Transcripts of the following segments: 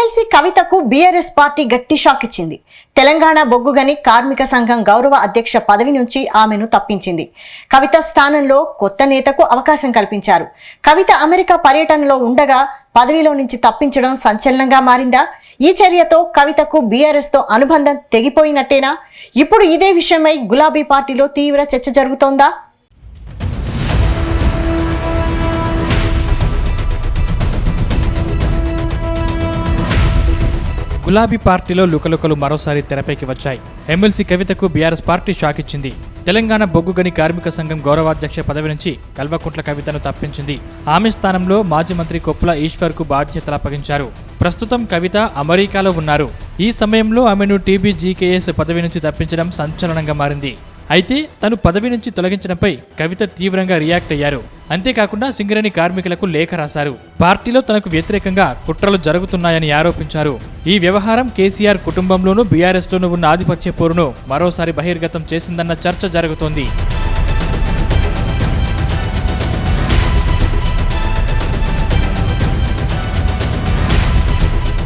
MLC కవితకు BRS party గట్టి shock ఇచ్చింది. తెలంగాణ బొగ్గుగని కార్మిక సంఘం గౌరవ అధ్యక్ష పదవి నుంచి ఆమెను తప్పించింది. కవిత స్థానంలో కొత్త నేతకు అవకాశం కల్పించారు. కవిత అమెరికా పర్యటనలో ఉండగా పదవిలో నుంచి తప్పించడం సంచలనంగా మారిందా? ఈ చర్యతో కవితకు బీఆర్ఎస్ తో అనుబంధం తెగిపోయినట్టేనా? ఇప్పుడు ఇదే విషయమై గులాబీ పార్టీలో తీవ్ర చర్చ జరుగుతోందా? గులాబీ పార్టీలో లుకలుకలు మరోసారి తెరపైకి వచ్చాయి. ఎమ్మెల్సీ కవితకు బీఆర్ఎస్ పార్టీ షాక్ ఇచ్చింది. తెలంగాణ బొగ్గుగని కార్మిక సంఘం గౌరవాధ్యక్ష పదవి నుంచి కల్వకుంట్ల కవితను తప్పించింది. ఆమె స్థానంలో మాజీ మంత్రి కొప్పుల ఈశ్వర్కు బాధ్యతలు అప్పగించారు. ప్రస్తుతం కవిత అమెరికాలో ఉన్నారు. ఈ సమయంలో ఆమెను టీబీజీకేఎస్ పదవి నుంచి తప్పించడం సంచలనంగా మారింది. అయితే తను పదవి నుంచి తొలగించడంపై కవిత తీవ్రంగా రియాక్ట్ అయ్యారు. అంతేకాకుండా సింగరేణి కార్మికులకు లేఖ రాశారు. పార్టీలో తనకు వ్యతిరేకంగా కుట్రలు జరుగుతున్నాయని ఆరోపించారు. ఈ వ్యవహారం కేసీఆర్ కుటుంబంలోనూ బీఆర్ఎస్లోనూ ఉన్న ఆధిపత్య పోరును మరోసారి బహిర్గతం చేసిందన్న చర్చ జరుగుతోంది.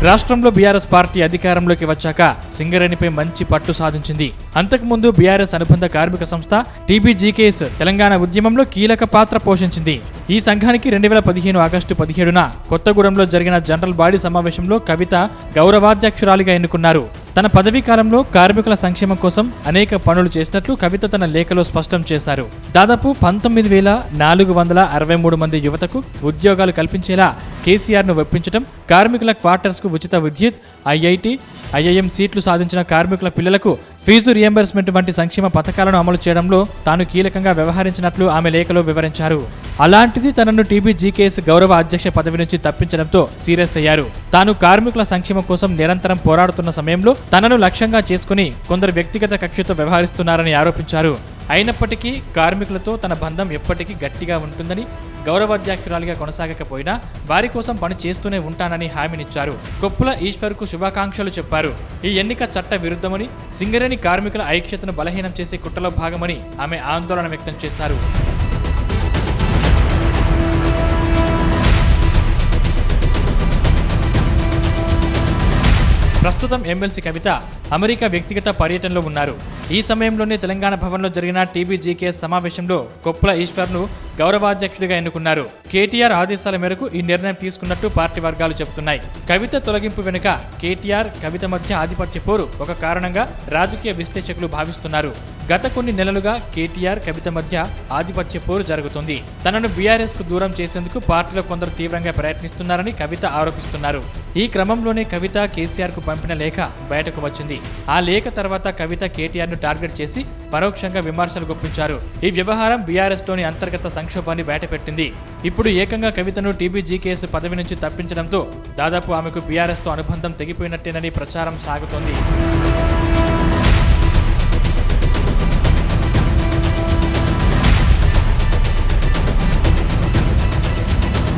రాష్ట్రంలో బీఆర్ఎస్ పార్టీ అధికారంలోకి వచ్చాక సింగరేణిపై మంచి పట్టు సాధించింది. అంతకుముందు బీఆర్ఎస్ అనుబంధ కార్మిక సంస్థ టీబీజీకేఎస్ తెలంగాణ ఉద్యమంలో కీలక పాత్ర పోషించింది. ఈ సంఘానికి 2015 ఆగస్టు 17న కొత్తగూడెంలో జరిగిన జనరల్ బాడీ సమావేశంలో కవిత గౌరవాధ్యక్షురాలిగా ఎన్నుకున్నారు. తన పదవీ కాలంలో కార్మికుల సంక్షేమం కోసం అనేక పనులు చేసినట్లు కవిత తన లేఖలో స్పష్టం చేశారు. దాదాపు 19,463 మంది యువతకు ఉద్యోగాలు కల్పించేలా కేసీఆర్ను ఒప్పించడం, కార్మికుల క్వార్టర్స్కు ఉచిత విద్యుత్, ఐఐటి, ఐఐఎం సీట్లు సాధించిన కార్మికుల పిల్లలకు ఫీజు రియంబర్స్మెంట్ వంటి సంక్షేమ పథకాలను అమలు చేయడంలో తాను కీలకంగా వ్యవహరించినట్లు ఆమె లేఖలో వివరించారు. అలాంటిది తనను టీబీజీకేఎస్ గౌరవ అధ్యక్ష పదవి నుంచి తప్పించడంతో సీరియస్ అయ్యారు. తాను కార్మికుల సంక్షేమం కోసం నిరంతరం పోరాడుతున్న సమయంలో తనను లక్ష్యంగా చేసుకుని కొందరు వ్యక్తిగత కక్షతో వ్యవహరిస్తున్నారని ఆరోపించారు. అయినప్పటికీ కార్మికులతో తన బంధం ఎప్పటికీ గట్టిగా ఉంటుందని, గౌరవాధ్యక్షురాలిగా కొనసాగకపోయినా వారి కోసం పని చేస్తూనే ఉంటానని హామీనిచ్చారు. కొప్పుల ఈశ్వర్కు శుభాకాంక్షలు చెప్పారు. ఈ ఎన్నిక చట్ట విరుద్ధమని, సింగరేణి కార్మికుల ఐక్యతను బలహీనం చేసే కుట్రలో భాగమని ఆమె ఆందోళన వ్యక్తం చేశారు. ప్రస్తుతం ఎమ్మెల్సీ కవిత అమెరికా వ్యక్తిగత పర్యటనలో ఉన్నారు. ఈ సమయంలోనే తెలంగాణ భవన్లో జరిగిన టీబీజీకేఎస్ సమావేశంలో కొప్పుల ఈశ్వర్ను గౌరవాధ్యక్షుడిగా ఎన్నుకున్నారు. కేటీఆర్ ఆదేశాల మేరకు ఈ నిర్ణయం తీసుకున్నట్టు పార్టీ వర్గాలు చెబుతున్నాయి. కవిత తొలగింపు వెనుక కేటీఆర్, కవిత మధ్య ఆధిపత్య పోరు ఒక కారణంగా రాజకీయ విశ్లేషకులు భావిస్తున్నారు. గత కొన్ని నెలలుగా కేటీఆర్, కవిత మధ్య ఆధిపత్య పోరు జరుగుతుంది. తనను బీఆర్ఎస్ కు దూరం చేసేందుకు పార్టీలో కొందరు తీవ్రంగా ప్రయత్నిస్తున్నారని కవిత ఆరోపిస్తున్నారు. ఈ క్రమంలోనే కవిత కేసీఆర్ కు పంపిన లేఖ బయటకు వచ్చింది. ఆ లేఖ తర్వాత కవిత కేటీఆర్ ను టార్గెట్ చేసి పరోక్షంగా విమర్శలు గుప్పించారు. ఈ వ్యవహారం బీఆర్ఎస్ లోని అంతర్గత సంక్షోభాన్ని బయటపెట్టింది. ఇప్పుడు ఏకంగా కవితను టీబీజీకేఎస్ పదవి నుంచి తప్పించడంతో దాదాపు ఆమెకు బీఆర్ఎస్ తో అనుబంధం తెగిపోయినట్టేనని ప్రచారం సాగుతోంది.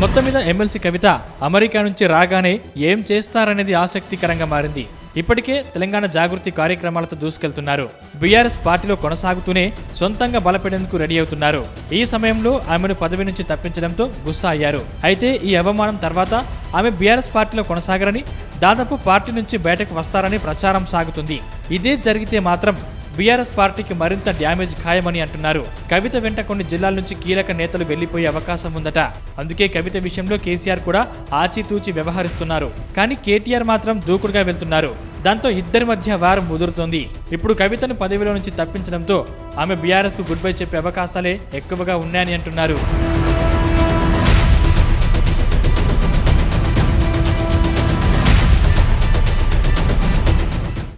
మొత్తం మీద ఎమ్మెల్సీ కవిత అమెరికా నుంచి రాగానే ఏం చేస్తారనేది ఆసక్తికరంగా మారింది. ఇప్పటికే తెలంగాణ జాగృతి కార్యక్రమాలతో దూసుకెళ్తున్నారు. బీఆర్ఎస్ పార్టీలో కొనసాగుతూనే సొంతంగా బలపడేందుకు రెడీ అవుతున్నారు. ఈ సమయంలో ఆమెను పదవి నుంచి తప్పించడంతో గుస్సా అయ్యారు. అయితే ఈ అవమానం తర్వాత ఆమె బీఆర్ఎస్ పార్టీలో కొనసాగరని, దాదాపు పార్టీ నుంచి బయటకు వస్తారని ప్రచారం సాగుతుంది. ఇదే జరిగితే మాత్రం బీఆర్ఎస్ పార్టీకి మరింత డ్యామేజ్ ఖాయమని అంటున్నారు. కవిత వెంట కొన్ని జిల్లాల నుంచి కీలక నేతలు వెళ్లిపోయే అవకాశం ఉందట. అందుకే కవిత విషయంలో కేసీఆర్ కూడా ఆచితూచి వ్యవహరిస్తున్నారు. కానీ కేటీఆర్ మాత్రం దూకుడుగా వెళ్తున్నారు. దాంతో ఇద్దరి మధ్య వారం ముదురుతోంది. ఇప్పుడు కవితను పదవిలో నుంచి తప్పించడంతో ఆమె బీఆర్ఎస్ కు గుడ్ బై చెప్పే అవకాశాలే ఎక్కువగా ఉన్నాయని అంటున్నారు.